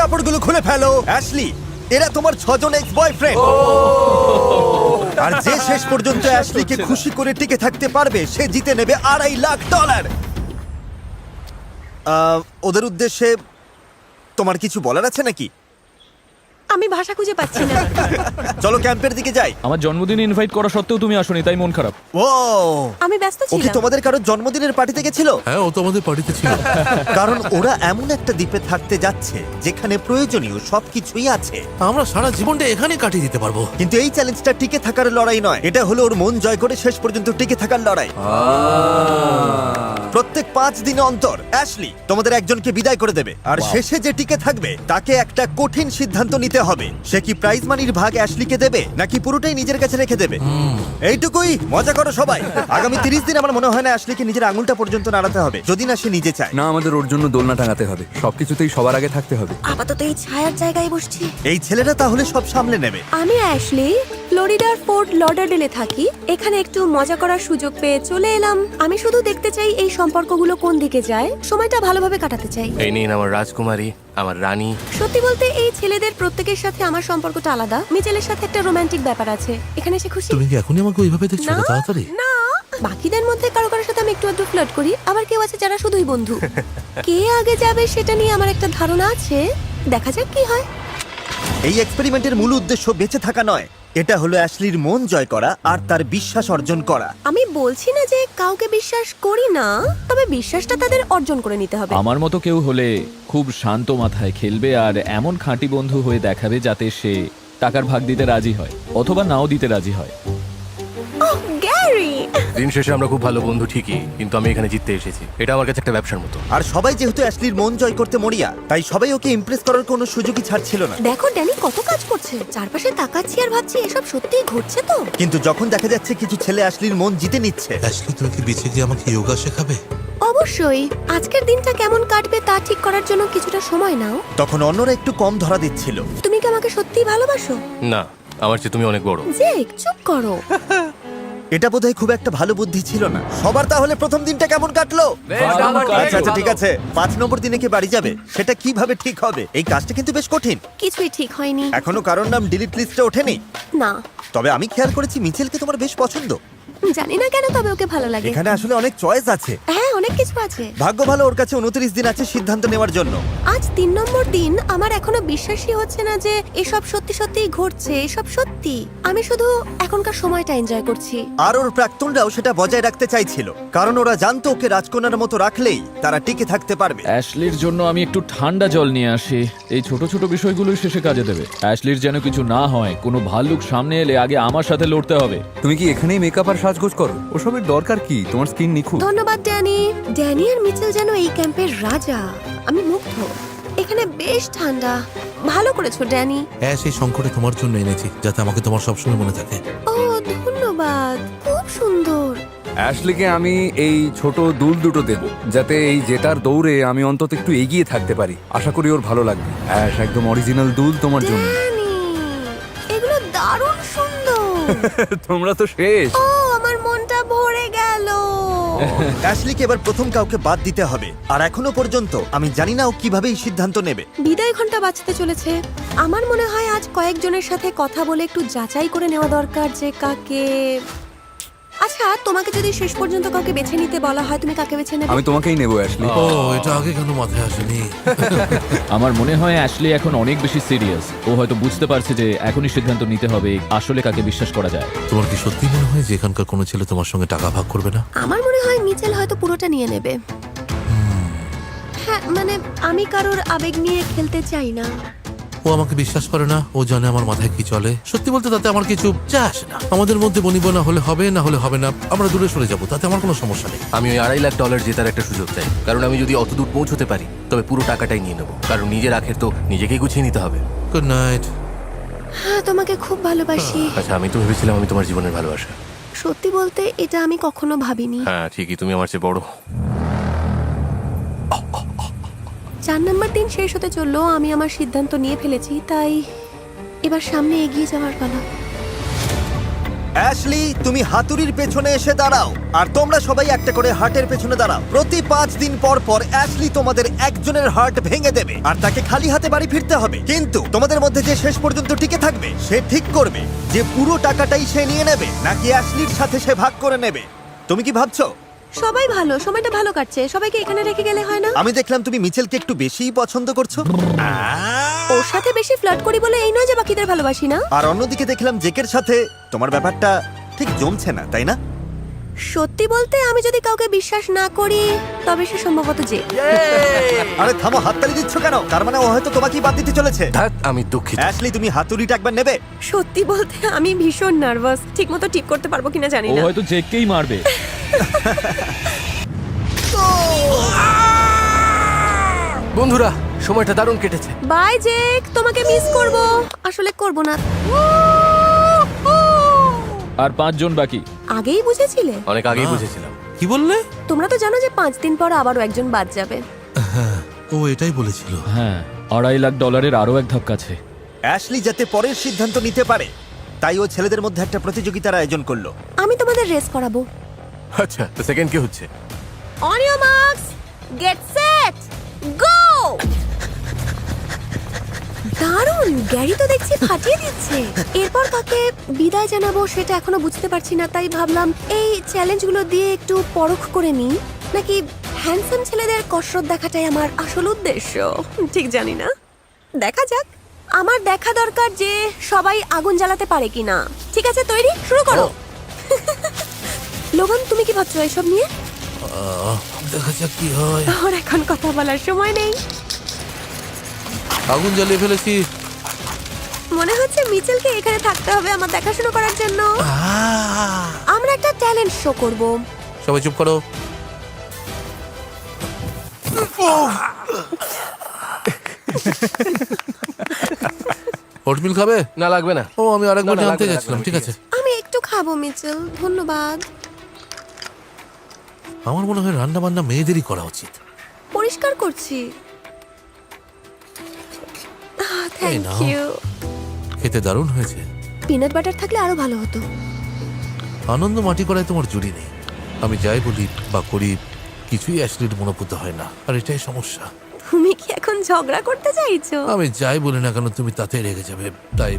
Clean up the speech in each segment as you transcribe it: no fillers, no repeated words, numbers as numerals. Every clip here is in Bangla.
কাপড়গুলো খুলে ফেলো। অ্যাশলি, এরা তোমার 6 জন এক্স বয়ফ্রেন্ড। আর যে শেষ পর্যন্ত অ্যাশলিকে খুশি করে টিকে থাকতে পারবে সে জিতে নেবে $2.5 লাখ। ওদের উদ্দেশ্যে তোমার কিছু বলার আছে নাকি? আমি ভাষা খুঁজে পাচ্ছি না। চলো ক্যাম্পের দিকে যাই। আমার জন্মদিনে ইনভাইট করা সত্ত্বেও তুমি আসোনি, তাই মন খারাপ। ও, আমি ব্যস্ত ও কি ছিলাম। তোমাদের কারোর জন্মদিনের পার্টিতে গেছিল? হ্যাঁ, ও তো আমাদের পার্টিতে ছিল। কারণ ওরা এমন একটা দ্বীপে থাকতে যাচ্ছে যেখানে প্রয়োজনীয় সবকিছুই আছে। আমরা সারা জীবনটা এখানে কাটিয়ে দিতে পারবো। কিন্তু এই চ্যালেঞ্জটা টিকে থাকার লড়াই নয়, এটা হলো ওর মন জয় করে শেষ পর্যন্ত টিকে থাকার লড়াই। প্রত্যেক 5 দিন অন্তর অ্যাশলি তোমাদের একজনকে বিদায় করে দেবে, আর শেষে যে টিকে থাকবে তাকে একটা কঠিন সিদ্ধান্ত নিতে হবে। সে কি প্রাইজ মানির ভাগ অ্যাশলিকে দেবে নাকি পুরোটাই নিজের কাছে রেখে দেবে? এইটুকুই, মজা করো সবাই। আগামী 30 দিন আমার মনে হয় না অ্যাশলিকে নিজের আঙুলটা পর্যন্ত নাড়াতে হবে, যদি না সে নিজে চায়। না, আমাদের ওর জন্য দোলনা টাঙাতে হবে, সবকিছুতেই সবার আগে থাকতে হবে। আপাতত এই ছায়ার জায়গায় বসছি। এই ছেলেরা তাহলে সব সামলে নেবে। আমি অ্যাশলি, ফ্লোরিডার ফোর্ট লডারডেলে থাকি। এখানে একটু মজা করার সুযোগ পেয়ে চলে এলাম। আমি শুধু দেখতে চাই এই সম্পর্কগুলো কোন দিকে যায়, সময়টা ভালোভাবে কাটাতে চাই। এই নিন আমার রাজকুমারী, আমার রানী। সত্যি বলতে এই ছেলেদের প্রত্যেকের সাথে আমার সম্পর্কটা আলাদা। মিচেলের সাথে একটা রোমান্টিক ব্যাপার আছে। এখানে এসে খুশি? তুমি কি এখনই আমাকে ওইভাবে দেখছো না, তাড়াতাড়ি? না, বাকিদের মধ্যে কারো কারোর সাথে আমি একটু একটু ফ্লার্ট করি, আবার কেউ আছে যারা শুধুই বন্ধু। কে আগে যাবে সেটা নিয়ে আমার একটা ধারণা আছে, দেখা যাক কি হয়। এই এক্সপেরিমেন্টের মূল উদ্দেশ্য বেঁচে থাকা নয়, এটা হলো অ্যাশলির মন জয় করা আর তার বিশ্বাস অর্জন করা। আমি বলছি না যে কাউকে বিশ্বাস করি না, তবে বিশ্বাসটা তাদের অর্জন করে নিতে হবে। আমার মতো কেউ হলে খুব শান্ত মাথায় খেলবে আর এমন খাঁটি বন্ধু হয়ে দেখাবে যাতে সে টাকার ভাগ দিতে রাজি হয় অথবা নাও দিতে রাজি হয়। ওহ, গ্যারি! দিন শেষে আমরা খুব ভালো বন্ধু ঠিকই, কিন্তু আমি এখানে জিততে এসেছি। এটা আমার কাছে একটা ব্যবসার মতো। আর সবাই যেহেতু অ্যাশলির মন জয় করতে মরিয়া, তাই সবাই ওকে ইমপ্রেস করার কোনো সুযোগই ছাড়ছিল না। দেখো ড্যানি কত কাজ করছে, চারপাশে তাকাচ্ছি আর ভাবছি এসব সত্যিই ঘটছে তো। কিন্তু যখন দেখা যাচ্ছে কিছু ছেলে অ্যাশলির মন জিতে নিচ্ছে, অ্যাশলি, তুমি কি বেঁচে গিয়ে আমাকে যোগা শেখাবে? অবশ্যই, আজকের দিনটা কেমন কাটবে তা ঠিক করার জন্য কিছুটা সময় নাও। তখন অন্যরা একটু কম ধরা দিচ্ছিল। তুমি কি আমাকে সত্যিই ভালোবাসো? না, আমার চেয়ে তুমি অনেক বড়। জেক, চুপ করো। এটা বোধহয় খুব একটা ভালো বুদ্ধি ছিল না। সবার তাহলে প্রথম দিনটা কেমন কাটলো? আচ্ছা আচ্ছা, ঠিক আছে। 5 নম্বর দিনে কি বাড়ি যাবে সেটা কিভাবে ঠিক হবে? এই কাজটা কিন্তু বেশ কঠিন। কিছুই ঠিক হয়নি। এখনো কারোর নাম ডিলিট লিস্টে ওঠেনি। না, তবে আমি খেয়াল করেছি মিচেলকে তোমার বেশ পছন্দ। জানি না কেন, তবে ওকে ভালো লাগে। এখানে আসলে অনেক চয়েস আছে। হ্যাঁ, অনেক কিছু আছে। ভাগ্য ভালো, ওর কাছে 29 দিন আছে সিদ্ধান্ত নেওয়ার জন্য। আজ 3 নম্বর দিন। আমার এখনো বিশ্বাসই হচ্ছে না যে এসব সত্যি সত্যিই ঘটছে। এসব সত্যি। আমি শুধু এখনকার সময়টা এনজয় করছি। আর ওর প্রাক্তনরাও সেটা বজায় রাখতে চাইছিল, কারণ ওরা জানতো ওকে রাজকন্যার মতো রাখলেই তারা টিকে থাকতে পারবে। অ্যাশলির জন্য আমি একটু ঠান্ডা জল নিয়ে আসি, এই ছোট ছোট বিষয়গুলোই শেষে কাজে দেবে। অ্যাশলির যেন কিছু না হয়, কোনো ভাল্লুক সামনে এলে আগে আমার সাথে লড়তে হবে। তুমি কি এখানেই মেকআপ আর সাজগোজ করো? ওসবের দরকার কি? তোমার স্কিন নিখুঁত। ধন্যবাদ ড্যানি। ড্যানি আর মিচেল যেন এই ক্যাম্পের রাজা। আমি মুগ্ধ। এখানে বেশ ঠান্ডা। ভালো করেছো ড্যানি। হ্যাঁ, সেই সংকটে তোমার জন্য এনেছি, যাতে আমাকে তোমার সবসময় মনে থাকে। ও, ধন্যবাদ। খুব সুন্দর। অ্যাশলিকে আমি এই ছোট দুল দুটো দেব, যাতে এই জেতার দৌড়ে আমি অন্তত একটু এগিয়ে থাকতে পারি। আশা করি ওর ভালো লাগবে। অ্যাশ, একদম অরিজিনাল দুল তোমার জন্য। ড্যানি, এগুলো দারুণ সুন্দর। তোমরা তো শেষ। ও, আমার মনটা ভরে গেল। অ্যাশলিকে এবার প্রথম কাউকে বাদ দিতে হবে, আর এখনো পর্যন্ত আমি জানি না ও কিভাবে এই সিদ্ধান্ত নেবে। বিদায় ঘন্টা বাজতে চলেছে। আমার মনে হয় আজ কয়েকজনের সাথে কথা বলে একটু যাচাই করে নেওয়া দরকার যে কাকে। আচ্ছা, তোমাকে যদি শেষ পর্যন্ত কাউকে বেছে নিতে বলা হয়, তুমি কাকে বেছে নেবে? আমি তোমাকেই নেবো অ্যাশলি। ও, এটা আগে কেন মাথায় আসেনি? আমার মনে হয় অ্যাশলি এখন অনেক বেশি সিরিয়াস। ও হয়তো বুঝতে পারছে যে এখনই সিদ্ধান্ত নিতে হবে আসলে কাকে বিশ্বাস করা যায়। তোমার কি সত্যি মনে হয় যে এখানকার কোনো ছেলে তোমার সঙ্গে টাকা ভাগ করবে না? আমার মনে হয় মিচেল হয়তো পুরোটা নিয়ে নেবে। হ্যাঁ, মানে আমি কারোর আবেগ নিয়ে খেলতে চাই না। ও আমাকে বিশ্বাস করে না, ও জানে আমার মাথায় কি চলে। সত্যি বলতে তাতে আমার কিছু যায় আসে না। আমাদের মধ্যে বনিবনা হলে হবে, না হলে হবে না। আমরা দূরে সরে যাবো, তাতে আমার কোনো সমস্যা নেই। আমি ওই $2.5 লাখ জেতার একটা সুযোগ চাই, কারণ আমি যদি অত দূর পৌঁছতে পারি তবে পুরো টাকাটাই নিয়ে নেবো, কারণ নিজের আখের তো নিজেকেই গুছিয়ে নিতে হবে। Good night. হ্যাঁ, তোমাকে খুব ভালোবাসি। আচ্ছা, আমি তো ভেবেছিলাম আমি তোমার জীবনের ভালোবাসা। সত্যি বলতে এটা আমি কখনো ভাবিনি। হ্যাঁ ঠিকই, তুমি আমার চেয়ে বড়। 4 নম্বর দিন শেষ হতে চললো। আমি আমার সিদ্ধান্ত নিয়ে ফেলেছি, তাই এবার সামনে এগিয়ে যাওয়ার পালা। অ্যাশলি, তুমি হাতুড়ির পেছনে এসে দাঁড়াও আর তোমরা সবাই একটা করে হার্টের পেছনে দাঁড়াও। প্রতি 5 দিন পর পর অ্যাশলি তোমাদের একজনের হার্ট ভেঙে দেবে আর তাকে খালি হাতে বাড়ি ফিরতে হবে। কিন্তু তোমাদের মধ্যে যে শেষ পর্যন্ত টিকে থাকবে সে ঠিক করবে যে পুরো টাকাটাই সে নিয়ে নেবে নাকি অ্যাশলির সাথে সে ভাগ করে নেবে। তুমি কি ভাবছো? সবাই ভালো, সময়টা ভালো কাটছে, সবাইকে এখানে রেখে গেলে হয় না? আমি দেখলাম তুমি মিচেলকে একটু বেশিই পছন্দ করছো। ওর সাথে বেশি ফ্লার্ট করি বলে এই নয় যে বাকিদের ভালোবাসি না। আর অন্যদিকে দেখলাম জেকের সাথে তোমার ব্যাপারটা ঠিক জমছে না, তাই না? সত্যি বলতে আমি যদি কাউকে বিশ্বাস না করি তবে সে সম্ভবত যে। আরে থামো, হাততালি দিচ্ছ কেন? তার মানে ও হয়তো তোমাকেই বাদ দিতে চলেছে। ধ্যাৎ, আমি দুঃখিত। অ্যাশলি, তুমি হাতুড়িটা একবার নেবে? সত্যি বলতে আমি ভীষণ নার্ভাস, ঠিকমতো টিপ করতে পারবো কিনা জানি ও না। হয়তো জেককেই মারবে। বন্ধুরা, সময়টা দারুণ কেটেছে। বাই জেক, তোমাকে মিস করব। আসলে করব না। আর 5 জন বাকি। আগেই বুঝেছিলে? অনেক আগেই বুঝেছিলাম। কি বললে? তোমরা তো জানো যে 5 দিন পর আবারও একজন বাদ যাবে। হ্যাঁ, ও এটাই বলেছিল। হ্যাঁ, $2.5 লাখ আরো এক ধাপ কাছে। অ্যাশলি যাতে পরের সিদ্ধান্ত নিতে পারে তাই ও ছেলেদের মধ্যে একটা প্রতিযোগিতার আয়োজন করলো। আমি তোমাদের রেস করাবো। আচ্ছা, তো সেকেন্ড কি হচ্ছে? On your marks, get set, go! দারুণ, গ্যারি তো দেখছি ফাটিয়ে দিচ্ছে। এরপর কাকে বিদায় জানাবো সেটা এখনো বুঝতে পারছি না, তাই ভাবলাম এই চ্যালেঞ্জগুলো দিয়ে একটু পরখ করে নিই, নাকি হ্যান্ডসাম ছেলেদের কসরত দেখাটাই আমার আসল উদ্দেশ্য। ঠিক জানি না, দেখা যাক। আমার দেখা দরকার যে সবাই আগুন জ্বালাতে পারে কিনা। ঠিক আছে, তৈরি, শুরু করো। লোগান, তুমি কি ভাবছো এসব নিয়ে? দেখা যাক কি হয়। ওর এখন কথা বলার সময় নেই। আগুন জ্বালিয়ে ফেলেছি। মনে হচ্ছে মিচেলকে এখানে থাকতে হবে আমার দেখাশোনা করার জন্য। আহ! আমরা একটা ট্যালেন্ট শো করব। সবাই চুপ করো। ওটমিল খাবে? না, লাগবে না। ও, আমি আরেকবার না, না, জানতে লাগবে না, যাচ্ছিলাম। লাগবে ঠিক না, আছে। আমি একটু খাবো মিচেল, ধন্যবাদ। আমার মনে হয় রান্না বান্না মেয়েদেরই করা উচিত। পরিষ্কার করছি। এই থ্যাংক নাও। ইউ। খেতে দারুণ হয়েছে। পিনাট বাটার থাকলে আরো ভালো হতো। আনন্দ মাটি করায় তোমার জুড়ি নেই। আমি যাই বলি বা করি কিছুই অ্যাশলির মনোপুত হয় না, আর এটাই সমস্যা। তুমি কি এখন ঝগড়া করতে চাইছো? আমি যাই বলি না কেন তুমি তাতে রেগে যাবে, তাই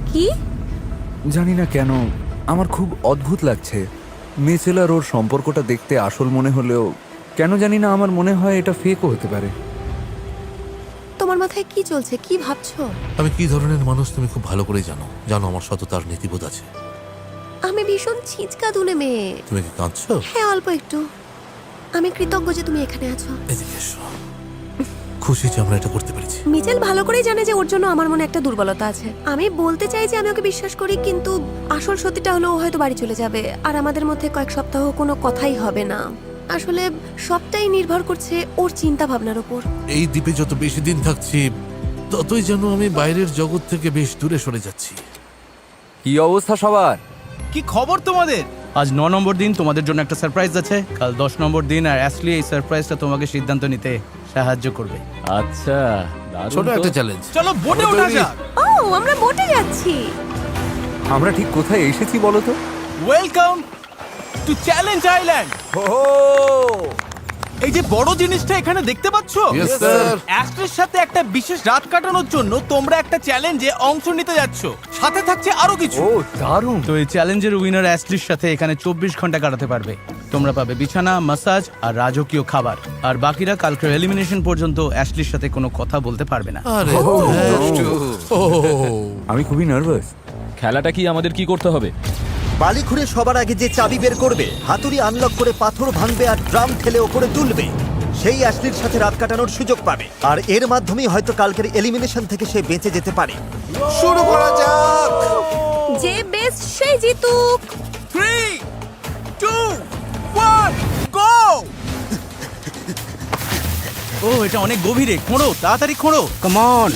কি? জানি না কেন আমার খুব অদ্ভুত লাগছে। মিচেল আর ওর সম্পর্কটা দেখতে আসল মনে হলেও কেন জানি না আমার মনে হয় এটা ফেকও হতে পারে। তোমার মাথায় কি চলছে, কি ভাবছো? আমি কি ধরনের মানুষ তুমি খুব ভালো করে জানো। জানো আমার সততার নীতিবোধ আছে। আমি ভীষণ ছিচকা দুলে মেয়ে। তুমি কি কাঁদছো? হ্যাঁ, অল্প একটু। আমি কৃতজ্ঞ যে তুমি এখানে আছো। এদিকে এসো। খুশি যে আমরা এটা করতে পেরেছি। মিচেল ভালো করেই জানে যে ওর জন্য আমার মনে একটা দুর্বলতা আছে। আমি বলতে চাই যে আমি ওকে বিশ্বাস করি, কিন্তু আসল সত্যিটা হলো ও হয়তো বাড়ি চলে যাবে আর আমাদের মধ্যে কয়েক সপ্তাহ কোনো কথাই হবে না। আসলে সবটাই নির্ভর করছে ওর চিন্তা ভাবনার উপর। এই দ্বীপে যত বেশি দিন থাকছি ততই যেন আমি বাইরের জগৎ থেকে বেশ দূরে সরে যাচ্ছি। কি অবস্থা সবার? কি খবর তোমাদের? আজ 9 নম্বর দিন, তোমাদের জন্য একটা সারপ্রাইজ আছে। কাল 10 নম্বর দিন, আর অ্যাশলি এই সারপ্রাইজটা তোমাকে সিদ্ধান্ত নিতে সাহায্য করবে। আচ্ছা, দারুণ ছোট তো। একটা চ্যালেঞ্জ। চলো বোটে ওঠা যাক। ও, আমরা বোটে যাচ্ছি। আমরা ঠিক কোথায় এসেছি বলো তো? Welcome to challenge island. এই যে বড় জিনিসটা এখানে দেখতে পাচ্ছো, Yes, sir. অ্যাস্ট্রের সাথে একটা বিশেষ রাত কাটানোর জন্য তোমরা একটা চ্যালেঞ্জে অংশ নিতে যাচ্ছ। সাথে থাকছে আরো কিছু। ও দারুণ। তো এই চ্যালেঞ্জের উইনার অ্যাস্ট্রির সাথে এখানে 24 ঘন্টা কাটাতে পারবে। তোমরা পাবে বিছানা, মাসাজ আর রাজকীয় খাবার। আর বাকিরা কালকের এলিমিনেশন পর্যন্ত অ্যাশলির সাথে কোনো কথা বলতে পারবে না। আরে হ্যাঁ। ও, আমি খুবই নার্ভাস। খেলাটা কি আমাদের কি করতে হবে? বালি খুঁড়ে সবার আগে যে চাবি বের করবে, হাতুড়ি আনলক করে পাথর ভাঙবে আর ড্রাম ঠেলে ওপরে তুলবে, সেই অ্যাশলির সাথে রাত কাটানোর সুযোগ পাবে। আর এর মাধ্যমেই হয়তো কালকের এলিমিনেশন থেকে সে বেঁচে যেতে পারে। শুরু করা যাক। যে বেস্ট সেই জিতুক। 3, 2, 1, গো! ও, এটা অনেক গভীরে। খোঁড়ো, তাড়াতাড়ি খোঁড়ো। Come on.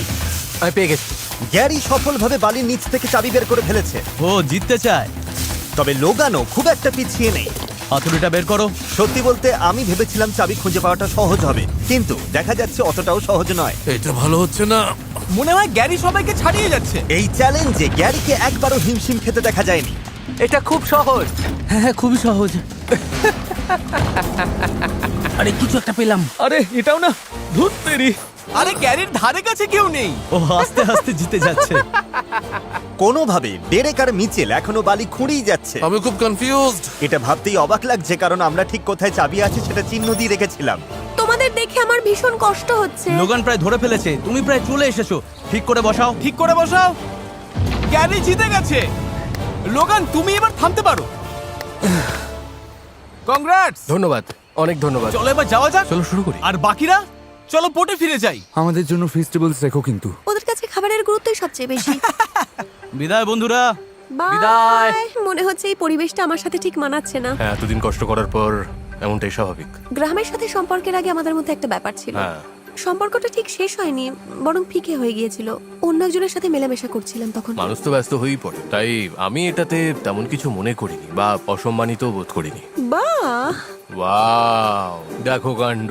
আমি পেয়ে গেছি। গ্যারি সফলভাবে বালির নিচ থেকে চাবি বের করে ফেলেছে, ও জিততে চায়। তবে লোগানও খুব একটা পিছিয়ে নেই। হাতুড়িটা বের করো। সত্যি বলতে আমি ভেবেছিলাম চাবি খুঁজে পাওয়াটা সহজ হবে, কিন্তু দেখা যাচ্ছে অতটাও সহজ নয়। এটা ভালো হচ্ছে না। মনে হয় গ্যারি সবাইকে ছাড়িয়ে যাচ্ছে। এই চ্যালেঞ্জে গ্যারিকে একবারও হিমশিম খেতে দেখা যায়নি। এটা খুব সহজ। হ্যাঁ খুবই সহজ। আরে কিছু একটা পেলাম। আরে এটাও না, ধুত তেরি। আরে গ্যারির ধারে কাছে কেউ নেই। ও আস্তে আস্তে জিতে যাচ্ছে। কোনোভাবে ডেরেক আর মিচেল এখনো বালি খুঁড়েই যাচ্ছে। আমি খুব কনফিউজড। এটা ভাবতেই অবাক লাগছে, কারণ আমরা ঠিক কোথায় চাবি আছে সেটা চিহ্ন দিয়ে রেখেছিলাম। তোমাদের দেখে আমার ভীষণ কষ্ট হচ্ছে। লোগান প্রায় ধরে ফেলেছে, তুমি প্রায় চলে এসেছো। ঠিক করে বসাও। ঠিক করে বসাও। গ্যারি জিতে গেছে। লোগান তুমি এবার থামতে পারো। কংগ্রাটস। ধন্যবাদ, অনেক ধন্যবাদ। চলো এবার যাওয়া যাক। চলো শুরু করি। আর বাকিরা চলো পোর্টে ফিরে যাই। আমাদের জন্য ফেস্টিভ্যালস রেখো কিন্তু। ওদের কাছে খাবারের গুরুত্বই সবচেয়ে বেশি। বিদায় বন্ধুরা। বিদায়। মনে হচ্ছে এই পরিবেশটা আমার সাথে ঠিক মানাচ্ছে না। হ্যাঁ, এতদিন কষ্ট করার পর এমনটাই স্বাভাবিক। গ্রামের সাথে সম্পর্কের আগে আমাদের মধ্যে একটা ব্যাপার ছিল। হ্যাঁ। সম্পর্কটা ঠিক শেষ হয়নি, বরং ফিকে হয়ে গিয়েছিল। অন্য একজনের সাথে মেলামেশা করছিলাম তখন। মানুষ তো ব্যস্ত হয়েই পড়ে, তাই আমি এটাতে তেমন কিছু মনে করিনি বা অসম্মানিত বোধ করিনি। বাহ, ওয়াও, দেখো কাণ্ড।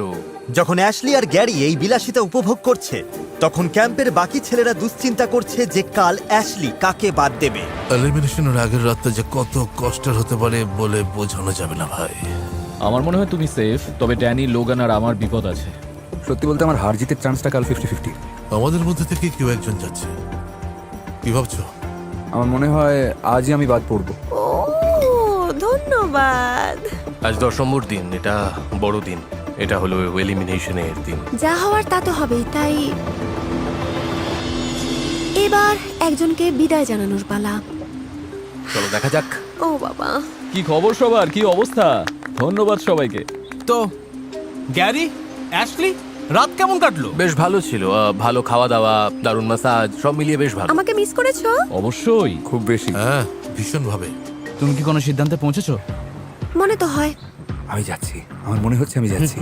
যখন অ্যাশলি আর গ্যারি এই বিলাসিতা উপভোগ করছে, তখন ক্যাম্পের বাকি ছেলেরা দুশ্চিন্তা করছে যে কাল অ্যাশলি কাকে বাদ দেবে। এলিমিনেশনের আগের রাতটা যে কত কষ্টের হতে পারে বলে বোঝানো যাবে না ভাই। আমার মনে হয় তুমি সেফ, তবে ড্যানি, লোগান আর আমার বিপদ আছে। সত্যি বলতে আমার হার জিতের চান্সটা কাল 50-50। আমাদের মধ্যে থেকে কেউ একজন যাচ্ছে। কি ভাবছো? আমার মনে হয় আজই আমি বাদ পড়বো। ও ধন্যবাদ। আজ 10 নম্বর দিন, এটা বড় দিন। এটা হলো এলিমিনেশনের দিন। যা হওয়ার তা তো হবেই, তাই এবার একজনকে বিদায় জানানোর পালা। চলো দেখা যাক। ও বাবা, কি খবর সবার, কি অবস্থা? ধন্যবাদ সবাইকে। তো গ্যারি, অ্যাশলি, রাত কেমন কাটলো? বেশ ভালো ছিল, ভালো খাওয়া দাওয়া, দারুণ মাসাজ, সব মিলিয়ে বেশ ভালো। আমাকে মিস করেছো? অবশ্যই। খুব বেশি। হ্যাঁ, ভীষণ ভাবে। তুমি কি কোনো সিদ্ধান্তে পৌঁছেছো? মনে তো হয়। আমি যাচ্ছি, আমার মনে হচ্ছে আমি যাচ্ছি।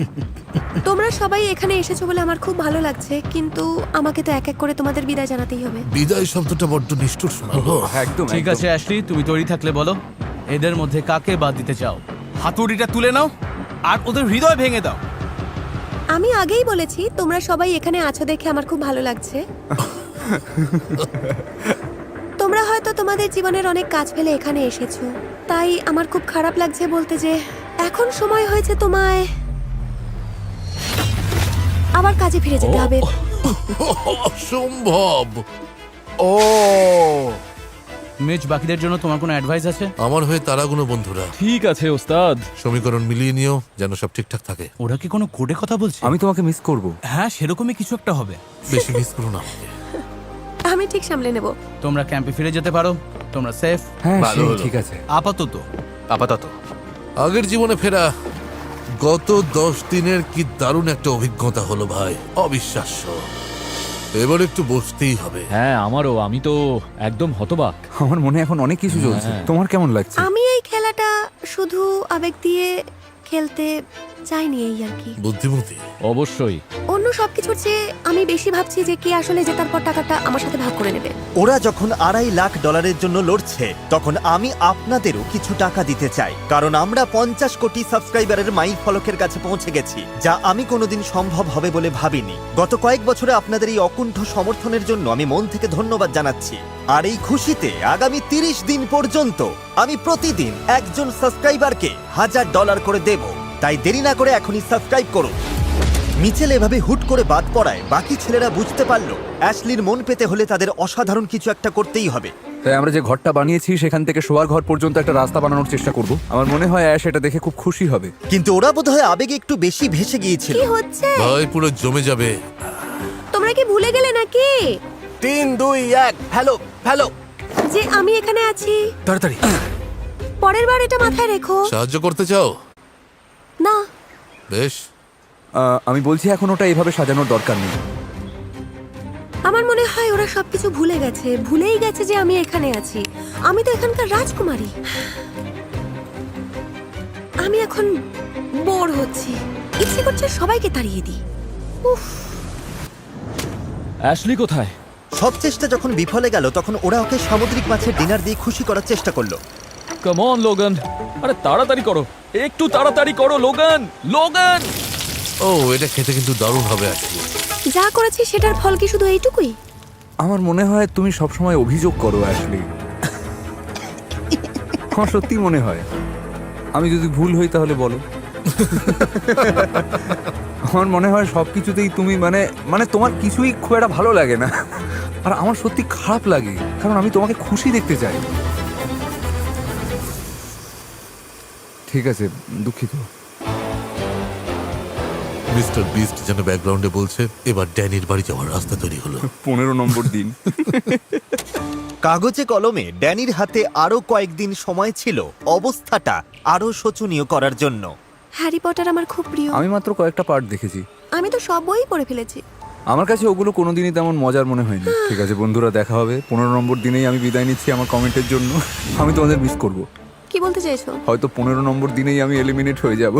তোমরা সবাই এখানে এসেছো বলে আমার খুব ভালো লাগছে, কিন্তু আমাকে তো এক এক করে তোমাদের বিদায় জানাতেই হবে। বিদায় শব্দটা বড্ড নিষ্ঠুর শোনালো। একদম ঠিক আছে অ্যাশলি, তুমি তৈরি থাকলে বলো, এদের মধ্যে কাকে বাদ দিতে চাও? হাতুড়িটা তুলে নাও আর ওদের হৃদয় ভেঙে দাও। আমি আগেই বলেছি তোমরা সবাই এখানে আছো দেখে আমার খুব ভালো লাগছে। তোমরা হয়তো তোমাদের জীবনের অনেক কাজ ফেলে এখানে এসেছো, তাই আমার খুব খারাপ লাগছে বলতে যে এখন সময় হয়েছে তোমায় আবার কাজে ফিরে যেতে হবে। অসম্ভব। ও মিচ, বাকিদের জন্য তোমার কোনো অ্যাডভাইস আছে? আমার হয়ে তারাগুলো বন্ধুরা, ঠিক আছে ওস্তাদ। সমীকরণ মিলিয়ে নিও যেন সব ঠিকঠাক থাকে। ওরা কি কোনো কোডে কথা বলছে? আমি তোমাকে মিস করব। হ্যাঁ, সেরকমই কিছু একটা হবে। বেশি মিস করো না আমাকে। আমি ঠিক সামলে নেব। তোমরা ক্যাম্পে ফিরে যেতে পারো, তোমরা সেফ হ্যাঁ ভালো সেই হলো। ঠিক আছে। আপাতত। আপাতত আগের জীবনে ফেরা। গত 10 দিনের কি দারুণ একটা অভিজ্ঞতা হলো ভাই, অবিশ্বাস্য। এবার একটু বসতেই হবে। হ্যাঁ আমারও, আমি তো একদম হতবাক। আমার মনে এখন অনেক কিছু চলছে। হ্যাঁ। তোমার কেমন লাগছে? আমি এই খেলাটা শুধু আবেগ দিয়ে খেলতে চাইনি, এই আর কি। বুদ্ধিমতী। অবশ্যই। অন্য সবকিছুর চেয়ে আমি বেশি ভাবছি যে কে আসলে জেতার পর টাকাটা আমার সাথে ভাগ করে নেবে। ওরা যখন $2.5 লাখ জন্য লড়ছে, তখন আমি আপনাদেরও কিছু টাকা দিতে চাই, কারণ আমরা 50 কোটি সাবস্ক্রাইবারের মাইল ফলকের কাছে পৌঁছে গেছি, যা আমি কোনোদিন সম্ভব হবে বলে ভাবিনি। গত কয়েক বছরে আপনাদের এই অকুণ্ঠ সমর্থনের জন্য আমি মন থেকে ধন্যবাদ জানাচ্ছি। আর এই খুশিতে আগামী 30 দিন পর্যন্ত আমি প্রতিদিন একজন সাবস্ক্রাইবারকে $1000 করে দেব। তাই দেরি না করে এখনই সাবস্ক্রাইব করুন। মিচেল এভাবে হুট করে বাদ পড়ায় বাকি ছেলেরা বুঝতে পারলো অ্যাশলির মন পেতে হলে তাদের অসাধারণ কিছু একটা করতেই হবে। তাই আমরা যে ঘরটা বানিয়েছি সেখান থেকে শোয়ার ঘর পর্যন্ত একটা রাস্তা বানানোর চেষ্টা করব। আমার মনে হয় অ্যাশ এটা দেখে খুব খুশি হবে। কিন্তু ওরা বোধহয় আবেগে একটু বেশি ভেসে গিয়েছিল। কি হচ্ছে? ভাই পুরো জমে যাবে। তোমরা কি ভুলে গেলে নাকি 3, 2, 1, হ্যালো হ্যালো। যে আমি এখানে আছি? তাড়াতাড়ি। পরের বার এটা মাথায় রেখো। সাহায্য করতে চাও? না, বেশ। আমি বলছি এখন ওটা এইভাবে সাজানোর দরকার নেই। আমার মনে হয় ওরা সবকিছু ভুলে গেছে, ভুলেই গেছে যে আমি এখানে আছি। আমি তো এখানকার রাজকুমারী। আমি এখন বোর হচ্ছি, ইচ্ছে করছে সবাইকে তাড়িয়ে দিই। উফ, অ্যাশলি কোথায়? সব চেষ্টা যখন বিফলে গেল, তখন ওরা ওকে সামুদ্রিক মাছের ডিনার দিয়ে খুশি করার চেষ্টা করলো। কাম অন লোগান, আরে তাড়াতাড়ি করো, একটু তাড়াতাড়ি করো লোগান। লোগান! ও, এটা খেতে কিন্তু দারুণ হবে আজকে। যা করেছি সেটার ফল কি শুধু এইটুকুই? আমার মনে হয় তুমি সবসময় অভিযোগ করো অ্যাশলি। আমার সত্যি মনে হয়। আমি যদি ভুল হই তাহলে বলো। আমার মনে হয় সবকিছুতেই তুমি মানে তোমার কিছুই খুব একটা ভালো লাগে না, আর আমার সত্যি খারাপ লাগে, কারণ আমি তোমাকে খুশি দেখতে চাই। ঠিক আছে, দুঃখিত। মিস্টার বিস্ট যেন ব্যাকগ্রাউন্ডে বলছে, এবার ড্যানির বাড়ি যাওয়ার রাস্তা তৈরি হলো। 15 নম্বর দিন। কাগজে কলমে ড্যানির হাতে আরো কয়েকদিন সময় ছিল অবস্থাটা আরো শোচনীয় করার জন্য। হ্যারি পটার আমার খুব প্রিয়। আমি মাত্র কয়েকটা পার্ট দেখেছি। আমি তো সব বই পড়ে ফেলেছি। আমার কাছে ওগুলো কোনোদিনই তেমন মজার মনে হয়নি। ঠিক আছে বন্ধুরা, দেখা হবে। 15 নম্বর দিনেই আমি বিদায় নিচ্ছি আমার কমেন্টের জন্য। আমি তোমাদের মিস করব। কি বলতে চাইছো? হয়তো 15 নম্বর দিনেই আমি এলিমিনেট হয়ে যাব।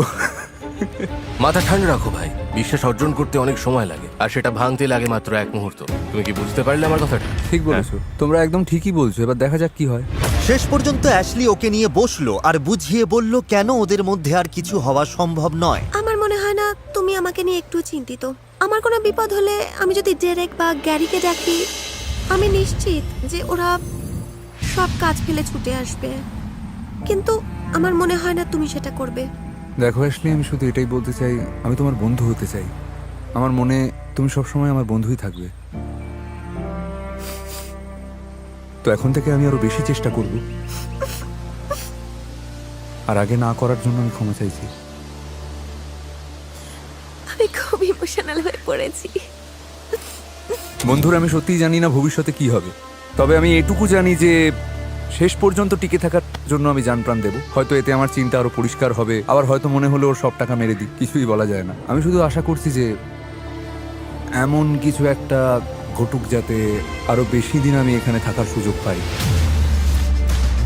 মাথা ঠান্ডা রাখো ভাই, বিশ্বাস অর্জন করতে অনেক সময় লাগে, আর সেটা ভাঙতে লাগে মাত্র 1 মুহূর্ত। তুমি কি বুঝতে পারলে আমার কথাটা? ঠিক বলেছো, তোমরা একদম ঠিকই বলছো। এবার দেখা যাক কি হয়। শেষ পর্যন্ত অ্যাশলি ওকে নিয়ে বসলো আর বুঝিয়ে বলল কেন ওদের মধ্যে আর কিছু হওয়া সম্ভব নয়। আমার মনে হয় না তুমি আমাকে নিয়ে একটু চিন্তিত। আমার কোনো বিপদ হলে আমি যদি ডেরেক বা গ্যারিকে ডাকি, আমি নিশ্চিত যে ওরা সব কাজ ফেলে ছুটে আসবে। কিন্তু আমার মনে হয় না তুমি সেটা করবে। দেখো অ্যাশলি, আমি শুধু এটাই বলতে চাই, আমি তোমার বন্ধু হতে চাই। আমার মনে তুমি সবসময় আমার বন্ধুই থাকবে। তো এখন থেকে আমি আরো বেশি চেষ্টা করব, আর আগে না করার জন্য আমি ক্ষমা চাইছি। আমি খুব ইমোশনাল হয়ে পড়েছি। বন্ধুরা, আমি সত্যিই জানি না ভবিষ্যতে কি হবে, তবে আমি এটুকু জানি যে শেষ পর্যন্ত টিকে থাকার জন্য আমি জান প্রাণ দেবো। হয়তো এতে আমার চিন্তা আরো পরিষ্কার হবে, আবার হয়তো মনে হলো ওর সব টাকা মেরে দিই, কিছুই বলা যায় না। আমি শুধু আশা করছি যে এমন কিছু একটা ঘটুক যাতে আরো বেশি দিন আমি এখানে থাকার সুযোগ পাই।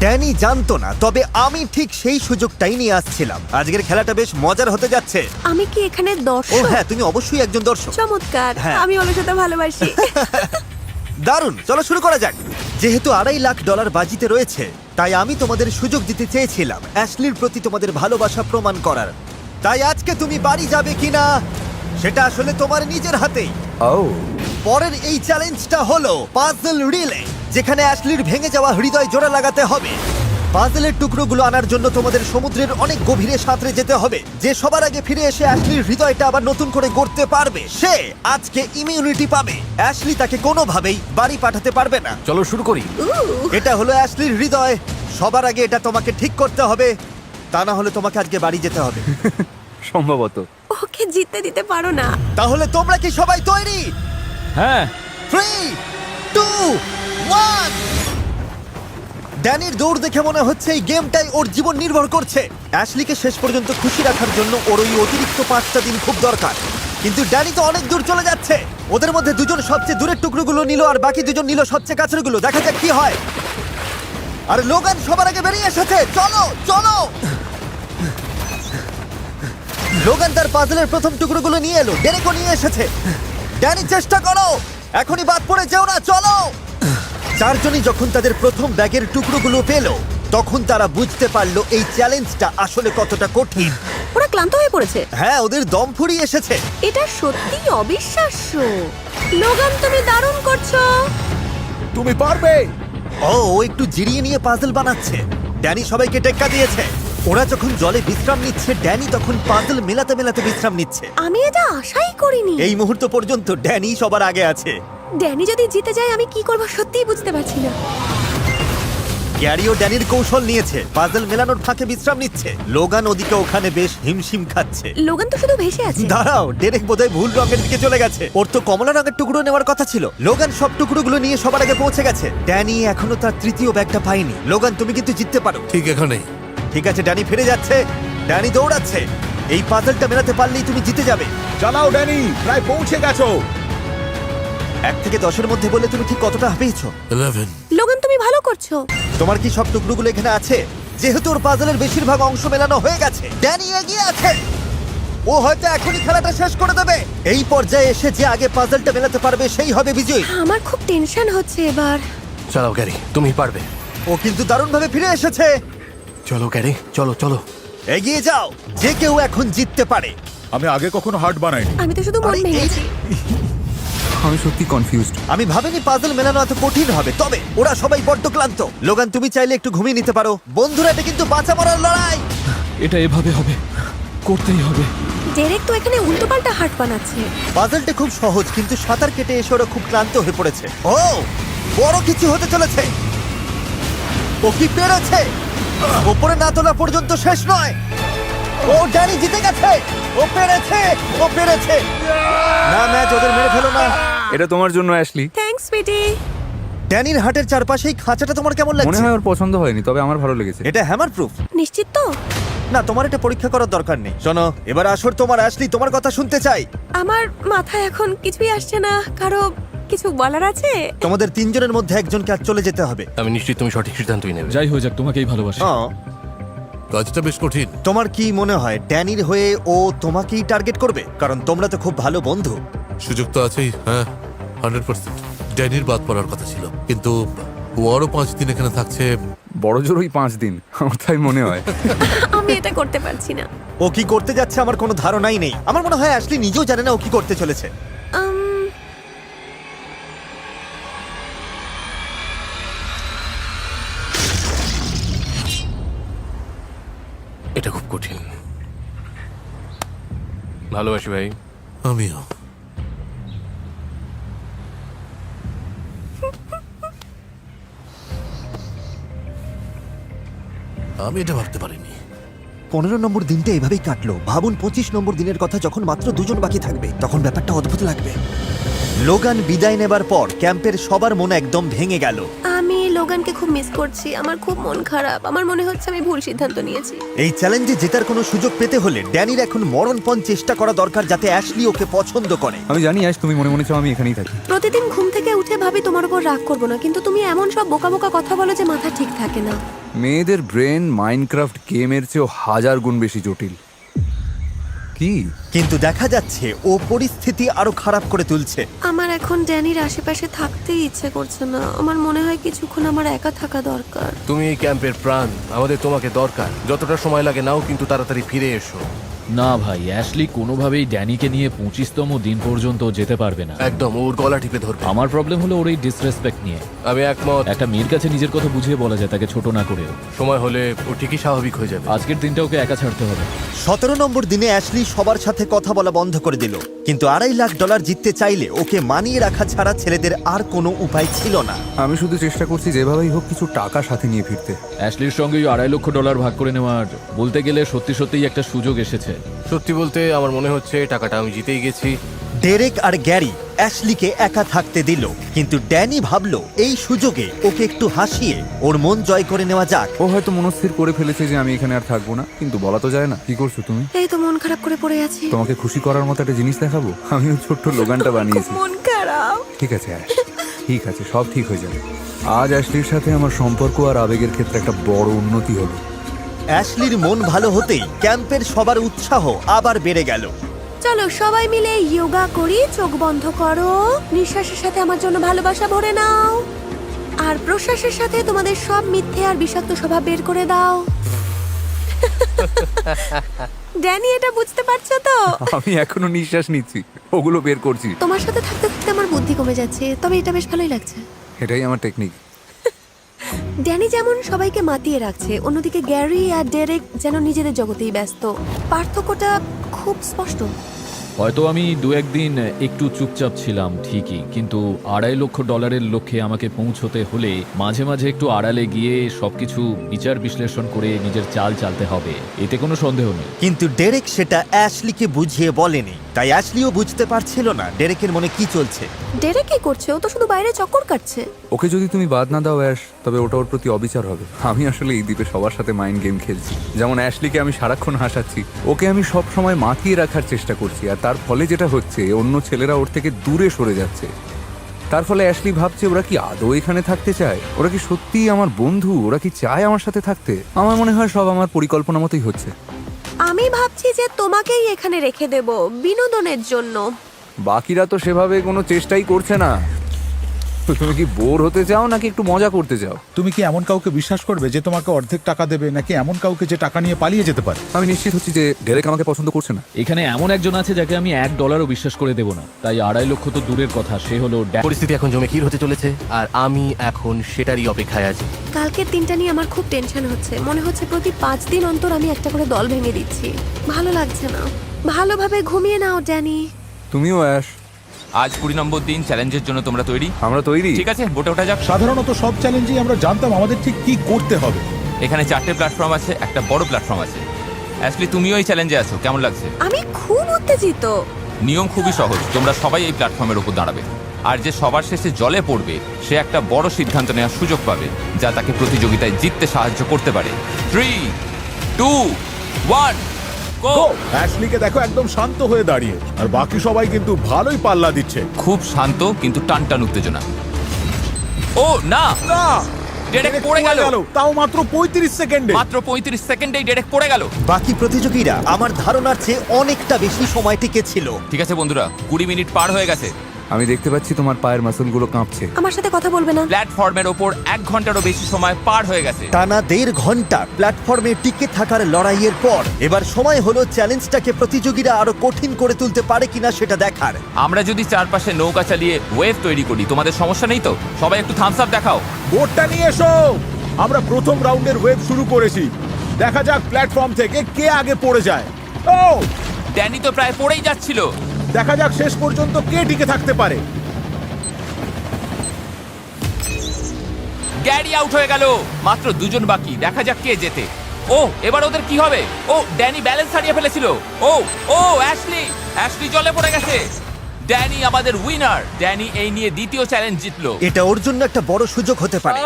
ড্যানি জানতো না, তবে আমি ঠিক সেই সুযোগটাই নিয়ে আসছিলাম। আজকের খেলাটা বেশ মজার হতে যাচ্ছে। আমি কি এখানে ও দর্শক? হ্যাঁ, তুমি অবশ্যই একজন দর্শক। চমৎকার। হ্যাঁ। আমি অলসতা ভালোবাসি। দারুণ, চলো শুরু করা যাক। যেহেতু $2.5 লাখ বাজিতে রয়েছে, তাই আমি তোমাদের সুযোগ দিতে চেয়েছিলাম অ্যাশলির প্রতি তোমাদের ভালোবাসা প্রমাণ করার। তাই আজকে তুমি বাড়ি যাবে কিনা সেটা আসলে তোমার নিজের হাতেই। ও পরের এই চ্যালেঞ্জটা হলো পাজল রিলে, যেখানে অ্যাশলির ভেঙে যাওয়া হৃদয় জোড়া লাগাতে হবে। পাজলের টুকরোগুলো আনার জন্য তোমাদের সমুদ্রের অনেক গভীরে সাঁতরে যেতে হবে। যে সবার আগে ফিরে এসে অ্যাশলির হৃদয়টা আবার নতুন করে গড়তে পারবে, সে আজকে ইমিউনিটি পাবে। অ্যাশলি তাকে কোনোভাবেই বাড়ি পাঠাতে পারবে না। চলো শুরু করি। এটা হলো অ্যাশলির হৃদয়। সবার আগে এটা তোমাকে ঠিক করতে হবে, তা না হলে তোমাকে আজকে বাড়ি যেতে হবে। সম্ভবত। ওকে জিততে দিতে পারো না। তাহলে তোমরা কি সবাই তৈরি? হ্যাঁ, 3, 2, 1। ড্যানির দৌড় দেখে মনে হচ্ছে এই গেমটাই ওর জীবন নির্ভর করছে। অ্যাশলিকে শেষ পর্যন্ত খুশি রাখার জন্য ওর ওই অতিরিক্ত 5টা দিন খুব দরকার। কিন্তু ড্যানি তো অনেক দূর চলে যাচ্ছে। ওদের মধ্যে দুজন সবচেয়ে দূরের টুকরোগুলো নিল আর বাকি দুজন নিল সবচেয়ে কাছেরগুলো। দেখা যাক কি হয়। আর লোগান সবার আগে বেরিয়ে এসেছে। চলো চলো। লোগান তার পাজলের প্রথম টুকরোগুলো নিয়ে এলো, ডেরেকও নিয়ে এসেছে। ড্যানি চেষ্টা করো, এখনই বাদ পড়ে যেও না। চলো। চারজনই যখন তাদের প্রথম ব্যাগের টুকরোগুলো পেল, তখন তারা বুঝতে পারলো এই চ্যালেঞ্জটা আসলে কতটা কঠিন। ওরা ক্লান্ত হয়ে পড়েছে। হ্যাঁ, ওদের দম ফুরিয়ে এসেছে। এটা সত্যি অবিশ্বাস্য। লোগান, তুমি দারুণ করছো। তুমি পারবে। ও একটু জিরিয়ে নিয়ে পাজল বানাচ্ছে। ড্যানি সবাইকে টেক্কা দিয়েছে। ওরা যখন জলে বিশ্রাম নিচ্ছে, ড্যানি তখন পাজল মেলাতে মেলাতে বিশ্রাম নিচ্ছে। আমি এটা আশাই করিনি। এই মুহূর্ত পর্যন্ত ড্যানি সবার আগে আছে। ড্যানি যদি জিতে যায় আমি কি করব সত্যিই বুঝতে পারছি না। গ্যারিও ড্যানির কৌশল নিয়েছে, পাজল মেলানোর ফাঁকে বিশ্রাম নিচ্ছে। লোগান ওদিকে ওখানে বেশ হিমশিম খাচ্ছে। লোগান তো শুধু ভেসে আছে। দাঁড়াও, ডেরেক বোধহয় ভুল রঙের দিকে চলে গেছে। ওর তো কমলা রঙের টুকরো নেওয়ার কথা ছিল। লোগান সব টুকরোগুলো নিয়ে সবার আগে পৌঁছে গেছে। ড্যানি এখনো তার তৃতীয় ব্যাগটা পায়নি। লোগান, তুমি কিন্তু জিততে পারো। ঠিক এখানেই। ঠিক আছে, ড্যানি ফিরে যাচ্ছে। ড্যানি দৌড়াচ্ছে। এই পাজলটা মেলাতে পারলেই তুমি জিতে যাবে। চালাও ড্যানি, প্রায় পৌঁছে গেছো। 1 থেকে 10-এর মধ্যে বলে তুমি ঠিক কতটা পেয়েছো? 11। লোগান, তুমি ভালো করছো। তোমার কি সব টুকরোগুলো এখানে আছে? যেহেতু ওর পাজলের বেশিরভাগ অংশ মেলানো হয়ে গেছে, ড্যানি এগিয়ে আছে। ও হয়তো এখনই খেলাটা শেষ করে দেবে। এই পর্যায়ে এসে যে আগে পাজলটা মেলাতে পারবে সেই হবে বিজয়ী। আমার খুব টেনশন হচ্ছে এবার। চালাও গ্যারি, তুমি পারবে। ও কিন্তু দারুণভাবে ফিরে এসেছে। চলো গ্যারি, চলো চলো। এগিয়ে যাও, যে কেউ এখন জিততে পারে। আমি আগে কখনো হার্ট বানাইনি। আমি তো শুধু মন আরে, এই- ভেঙেছি। আমি সত্যি কনফিউজড। আমি ভাবিনি পাজল মেলানো এত কঠিন হবে, তবে ওরা সবাই বড্ড ক্লান্ত। লোগান, তুমি চাইলে একটু ঘুমিয়ে নিতে পারো। বন্ধুরা, এটা কিন্তু বাঁচা মরার লড়াই। এটা এভাবে হবে, করতেই হবে। ডেরেক তো এখানে উল্টোপাল্টা হাট বানাচ্ছে। পাজলটা খুব সহজ, কিন্তু সাঁতার কেটে এসে ওরা খুব ক্লান্ত হয়ে পড়েছে। ও, বড় কিছু হতে চলেছে। ও কি পেরেছে? ওপরে না তোলা পর্যন্ত শেষ নয়। ও ড্যানি জিতে গেছে। ও পেরেছে, ও পেরেছে। না ম্যাচ, ওদের মেরে ফেলো না। এটা তোমার জন্য অ্যাশলি। থ্যাঙ্কস সুইটি। ড্যানির হাটের চারপাশেই খাঁচাটা তোমার কেমন মনে লাগছে? হয় ওর পছন্দ হয়নি, তবে আমার ভালো লেগেছে। এটা হ্যামার প্রুফ। নিশ্চিত তো? না, তোমার এটা পরীক্ষা করার দরকার নেই। শোনো, এবার আসর তোমার। অ্যাশলি, তোমার কথা শুনতে চাই। আমার মাথায় এখন কিছুই আসছে না। কারো কিছু বলার আছে? তোমাদের তিনজনের মধ্যে একজনকে আজ চলে যেতে হবে। আমি নিশ্চিত তুমি সঠিক সিদ্ধান্তই নেবে। যাই হয়ে যাক, তোমাকেই ভালোবাসি। কাজটা বেশ কঠিন। তোমার কি মনে হয় ড্যানির হয়ে ও তোমাকেই টার্গেট করবে? কারণ তোমরা তো খুব ভালো বন্ধু। সুযোগ তো আছেই, হ্যাঁ 100%। ড্যানির বাদ পড়ার কথা ছিল, কিন্তু ও আরো 5 দিন এখানে থাকছে। বড় জোর ওই 5 দিন, আমার তাই মনে হয়। আমি এটা করতে পারছি না। ও কি করতে যাচ্ছে আমার কোনো ধারণাই নেই। আমার মনে হয় অ্যাশলি নিজেও জানে না ও কি করতে চলেছে। এটা খুব কঠিন। ভালোবাসি ভাই। আমিও। আমি এটা ভাবতে পারিনি। 15 নম্বর দিনটা এভাবেই কাটলো। ভাবুন 25 নম্বর দিনের কথা, যখন মাত্র 2 জন বাকি থাকবে, তখন ব্যাপারটা অদ্ভুত লাগবে। লোগান বিদায় নেবার পর ক্যাম্পের সবার মন একদম ভেঙে গেল। আমি লোগানকে খুব মিস করছি। আমার খুব মন খারাপ। আমার মনে হচ্ছে আমি ভুল সিদ্ধান্ত নিয়েছি। এই চ্যালেঞ্জে জেতার কোনো সুযোগ পেতে হলে ড্যানির এখন মরণপণ চেষ্টা করা দরকার, যাতে অ্যাশলি ওকে পছন্দ করে। আমি জানি আজ তুমি মনে মনে চাও আমি এখানেই থাকি। প্রতিদিন ঘুম থেকে উঠে ভাবি তোমার উপর রাগ করবো না, কিন্তু তুমি এমন সব বোকা বোকা কথা বলো যে মাথা ঠিক থাকে না। মেয়েদের ব্রেন মাইনক্রাফট গেমের চেয়েও 1000 গুণ বেশি জটিল। কি? কিন্তু দেখা যাচ্ছে ও পরিস্থিতি আরো খারাপ করে তুলছে। আমার এখন ড্যানির আশেপাশে থাকতেই ইচ্ছে করছে না। আমার মনে হয় কিছুক্ষণ আমার একা থাকা দরকার। তুমি এই ক্যাম্পের প্রাণ, আমাদের তোমাকে দরকার। যতটা সময় লাগে নাও, কিন্তু তাড়াতাড়ি ফিরে এসো। না ভাই, অ্যাশলি কোনোভাবেই ড্যানিকে নিয়ে 25তম দিন পর্যন্ত যেতে পারবে না। একদম ওর গলা টিপে ধরবে। আমার প্রবলেম হলো ওর এই ডিসরেসপেক্ট নিয়ে। আমি একমত। একটা মেয়ের কাছে নিজের কথা বুঝিয়ে বলা যায়, তাকে ছোট না করে। সময় হলে ও ঠিকই স্বাভাবিক হয়ে যাবে। আজকের দিনটা ওকে একা ছাড়তে হবে। 17 নম্বর দিনে অ্যাশলি সবার সাথে কথা বলা বন্ধ করে দিল, কিন্তু $2.5 লাখ জিততে চাইলে ওকে মানিয়ে রাখা ছাড়া ছেলেদের আর কোনো উপায় ছিল না। আমি শুধু চেষ্টা করছি যেভাবেই হোক কিছু টাকা সাথে নিয়ে ফিরতে। অ্যাশলির সঙ্গে ওই $2.5 লক্ষ ভাগ করে নেওয়ার বলতে গেলে সত্যি সত্যিই একটা সুযোগ এসেছে। সত্যি বলতে আমার মনে হচ্ছে টাকাটা আমি জিতেই গেছি। ডেরেক আর গ্যারি অ্যাশলিকে একা থাকতে দিল, কিন্তু ড্যানি ভাবলো এই সুযোগে ওকে একটু হাসিয়ে ওর মন জয় করে নেওয়া যাক। ও হয়তো মনস্থির করে ফেলেছে যে আমি এখানে আর থাকবো না, কিন্তু বলা তো যায় না। কি করছো তুমি? এই তো মন খারাপ করে পড়ে আছি। তোমাকে খুশি করার মতো একটা জিনিস দেখাবো। আমি ওই ছোট্ট লোগানটা বানিয়েছি। মন খারাপ। ঠিক আছে অ্যাশ, ঠিক আছে, সব ঠিক হয়ে যাবে। আজ অ্যাশলির সাথে আমার সম্পর্ক আর আবেগের ক্ষেত্রে একটা বড় উন্নতি হলো। অ্যাশলির মন ভালো হতেই ক্যাম্পের সবার উৎসাহ আবার বেড়ে গেল। চলো সবাই মিলে যোগা করি। চোখ বন্ধ করো, নিঃশ্বাসের সাথে আমার জন্য ভালোবাসা ভরে নাও, আর প্রশ্বাসের সাথে তোমাদের সব মিথ্যে আর বিষাক্ত স্বভাব বের করে দাও। ড্যানি, এটা বুঝতে পারছো তো? আমি এখনো নিঃশ্বাস নিচ্ছি, ওগুলো বের করছি। তোমার সাথে থাকতে থাকতে আমার বুদ্ধি কমে যাচ্ছে, তবে এটা বেশ ভালোই লাগছে। এটাই আমার টেকনিক। ড্যানি যেমন সবাইকে মাতিয়ে রাখছে, অন্যদিকে গ্যারি আর ডেরেক যেন নিজেদের জগতেই ব্যস্ত। পার্থক্যটা খুব স্পষ্ট। হয়তো আমি 2-1 দিন একটু চুপচাপ ছিলাম ঠিকই, কিন্তু $2.5 লক্ষ লক্ষ্যে আমাকে পৌঁছতে হলে মাঝে মাঝে একটু আড়ালে গিয়ে সবকিছু বিচার বিশ্লেষণ করে নিজের চাল চালতে হবে, এতে কোনো সন্দেহ নেই। কিন্তু ডেরেক সেটা অ্যাশলিকে বুঝিয়ে বলেনি, তাই অ্যাশলিও বুঝতে পারছিল না ডেরেকের মনে কি চলছে। ডেরেক কি করছে? ও তো শুধু বাইরে চক্কর কাটছে। ওকে যদি তুমি বাদ না দাও অ্যাশ, তবে ওটা ওর প্রতি অবিচার হবে। আমি আসলে এই দ্বীপে সবার সাথে মাইন্ড গেম খেলছি। যেমন অ্যাশলিকে আমি সারাক্ষণ হাসাচ্ছি, ওকে আমি সব সময় মাতিয়ে রাখার চেষ্টা করছি, আর তার ফলে যেটা হচ্ছে অন্য ছেলেরা ওর থেকে দূরে সরে যাচ্ছে। তার ফলে অ্যাশলি ভাবছে ওরা কি আদৌ এখানে থাকতে চায়, ওরা কি সত্যিই আমার বন্ধু, ওরা কি চায় আমার সাথে থাকতে। আমার মনে হয় সব আমার পরিকল্পনা মতোই হচ্ছে। আমি ভাবছি যে তোমাকেই এখানে রেখে দেব বিনোদনের জন্য। বাকিরা তো সেভাবে কোনো চেষ্টাই করছে না। তো তুমি কি বোর হতে চাও নাকি একটু মজা করতে চাও? তুমি কি এমন কাউকে বিশ্বাস করবে যে তোমাকে অর্ধেক টাকা দেবে, নাকি এমন কাউকে যে টাকা নিয়ে পালিয়ে যেতে পারে? আমি নিশ্চিত হচ্ছি যে ডেরেক আমাকে পছন্দ করছে না। এখানে এমন একজন আছে যাকে আমি $1 বিশ্বাস করে দেব না, তাই 2.5 লক্ষ তো দূরের কথা, সে হলো পরিস্থিতি এখন জমে ক্ষীর হতে চলেছে আর আমি এখন সেটারই অপেক্ষায় আছি। কালকের দিনটা নিয়ে আমার খুব টেনশন হচ্ছে। মনে হচ্ছে প্রতি 5 দিন অন্তর আমি একটা করে দল ভেঙে দিচ্ছি। ভালো লাগছে না। ভালোভাবে ঘুমিয়ে নাও ড্যানি। তুমিও অ্যাশ। আজ 20 নম্বর দিন, চ্যালেঞ্জের জন্য তোমরা তৈরি? আমরা তৈরি। ঠিক আছে, বোটে ওঠা যাক। সাধারণত সব চ্যালেঞ্জেই আমরা জানতাম আমাদের ঠিক কি করতে হবে। এখানে 4টে প্ল্যাটফর্ম আছে, একটা বড় প্ল্যাটফর্ম আছে। অ্যাশলি, তুমিও এই চ্যালেঞ্জে আছো, কেমন লাগছে? আমি খুব উত্তেজিত। নিয়ম খুবই সহজ, তোমরা সবাই এই প্ল্যাটফর্মের উপর দাঁড়াবে, আর যে সবার শেষে জলে পড়বে সে একটা বড় সিদ্ধান্ত নেওয়ার সুযোগ পাবে যা তাকে প্রতিযোগিতায় জিততে সাহায্য করতে পারে। 3, 2, 1, গো! অ্যাশলিকে দেখো একদম শান্ত হয়ে দাঁড়িয়ে, আর বাকি সবাই কিন্তু ভালোই পাল্লা দিচ্ছে। খুব শান্ত কিন্তু টানটান উত্তেজনা। ও না, না, ডেরেক পড়ে গেল। তাও মাত্র 35 সেকেন্ডে। মাত্র 35 সেকেন্ডেই ডেরেক পড়ে গেল। বাকি প্রতিযোগীরা আমার ধারণার চেয়ে অনেকটা বেশি সময় টিকে ছিল। ঠিক আছে বন্ধুরা, 20 মিনিট পার হয়ে গেছে। আমি দেখতে পাচ্ছি তোমার পায়ের মাসলগুলো কাঁপছে। আমার সাথে কথা বলবে না? প্ল্যাটফর্মের ওপর 1 ঘন্টারও বেশি সময় পার হয়ে গেছে। টানা 1.5 ঘন্টা প্ল্যাটফর্মে টিকে থাকার লড়াইয়ের পর এবার সময় হলো চ্যালেঞ্জটাকে প্রতিযোগীরা আরো কঠিন করে তুলতে পারে কিনা সেটা দেখার। আমরা যদি চারপাশে নৌকা চালিয়ে ওয়েভ তৈরি করি, তোমাদের সমস্যা নেই তো? সবাই একটু থামস আপ দেখাও। বোটটা নিয়ে এসো। আমরা প্রথম রাউন্ডের ওয়েভ শুরু করেছি। দেখা যাক প্ল্যাটফর্ম থেকে কে আগে পড়ে যায়। ও, ড্যানি তো প্রায় পড়েই যাচ্ছিল। দেখা যাক শেষ পর্যন্ত কে টিকে থাকতে পারে। গ্যারি আউট হয়ে গেল। মাত্র 2 জন বাকি, দেখা যাক কে জেতে। ও, এবার ওদের কি হবে? ও, ড্যানি ব্যালেন্স হারিয়ে ফেলেছিল। ও ও অ্যাশলি জলে পড়ে গেছে। ড্যানি আমাদের উইনার। ড্যানি এই নিয়ে দ্বিতীয় চ্যালেঞ্জ জিতলো। এটা ওর জন্য একটা বড় সুযোগ হতে পারে।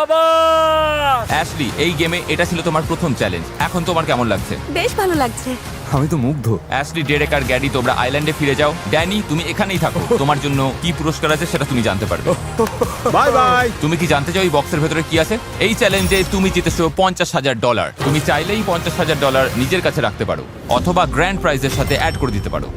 অ্যাশলি, এই গেমে এটা ছিল তোমার প্রথম চ্যালেঞ্জ। এখন তোমার কেমন লাগছে? বেশ ভালো লাগছে। আমি তো মুগ্ধ। অ্যাশলি, ডেরেক আর গ্যারি, তোমরা আইল্যান্ডে ফিরে যাও। ড্যানি, তুমি এখানেই থাকো। তোমার জন্য কি পুরস্কার আছে সেটা তুমি জানতে পারবে। Bye bye. তুমি কি জানতে চাও এই বক্সের ভেতরে কি আছে? এই চ্যালেঞ্জে তুমি জিতেছো $50,000। তুমি চাইলেই $50,000 নিজের কাছে রাখতে পারো, অথবা গ্র্যান্ড প্রাইজের সাথে অ্যাড করে দিতে পারো।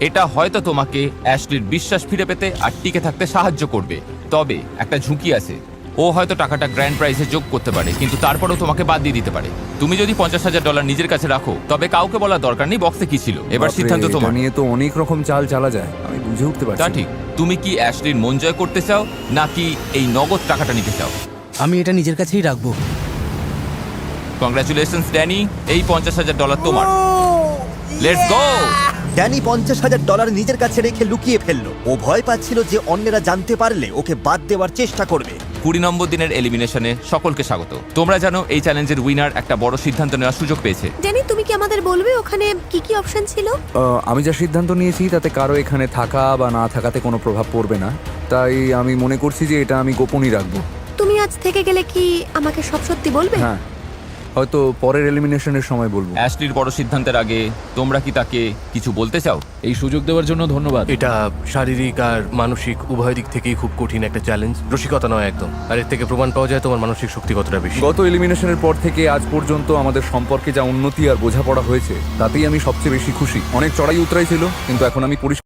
এটা হয়তো তোমাকে অ্যাশলির বিশ্বাস ফিরে পেতে আর টিকে থাকতে সাহায্য করবে। তবে একটা ঝুঁকি আছে, ও হয়তো টাকাটা গ্র্যান্ড প্রাইজে যোগ করতে পারে, কিন্তু তারপরেও তোমাকে বাদ দিয়ে দিতে পারে। তুমি যদি $50,000 নিজের কাছে রাখো, তবে কাউকে বলার দরকার নেই বক্সে কি ছিল। এবার বাপরে, সিদ্ধান্ত এটা তোমার। নিয়ে তো অনেক রকম চাল চালা যায়, আমি বুঝে উঠতে পারছি তা না। ঠিক। তুমি কি অ্যাশলির মন জয় করতে চাও, নাকি এই নগদ টাকাটা নিতে চাও? আমি এটা নিজের কাছেই রাখবো। কংগ্রাচুলেশনস ড্যানি, এই $50,000 তোমার। Let's go! ড্যানি $50,000 নিজের কাছে রেখে লুকিয়ে ফেললো। ও ভয় পাচ্ছিল যে অন্যরা জানতে পারলে ওকে বাদ দেওয়ার চেষ্টা করবে। 20 নম্বর দিনের এলিমিনেশনে সকলকে স্বাগত। তোমরা জানো এই চ্যালেঞ্জের উইনার একটা বড় সিদ্ধান্ত নেওয়ার সুযোগ পেয়েছে। ড্যানি, তুমি কি আমাদের বলবে ওখানে কি কি অপশন ছিল? আমি যা সিদ্ধান্ত নিয়েছি তাতে কারো এখানে থাকা বা না থাকাতে কোনো প্রভাব পড়বে না, তাই আমি মনে করছি যে এটা আমি গোপনই রাখবো। তুমি আজ থেকে গেলে কি আমাকে সব সত্যি বলবে? হ্যাঁ, হয়তো পরের এলিমিনেশনের সময় বলবো। অ্যাশলির বড় সিদ্ধান্তের আগে তোমরা কি তাকে কিছু বলতে চাও? এই সুযোগ দেওয়ার জন্য ধন্যবাদ। এটা শারীরিক আর মানসিক উভয় দিক থেকেই খুব কঠিন একটা চ্যালেঞ্জ। রসিকতা নয় একদম। আর এর থেকে প্রমাণ পাওয়া যায় তোমার মানসিক শক্তি কতটা বেশি। গত এলিমিনেশনের পর থেকে আজ পর্যন্ত আমাদের সম্পর্কে যা উন্নতি আর বোঝাপড়া হয়েছে তাতেই আমি সবচেয়ে বেশি খুশি। অনেক চড়াই উতরাই ছিল, কিন্তু এখন আমি পরিষ্কার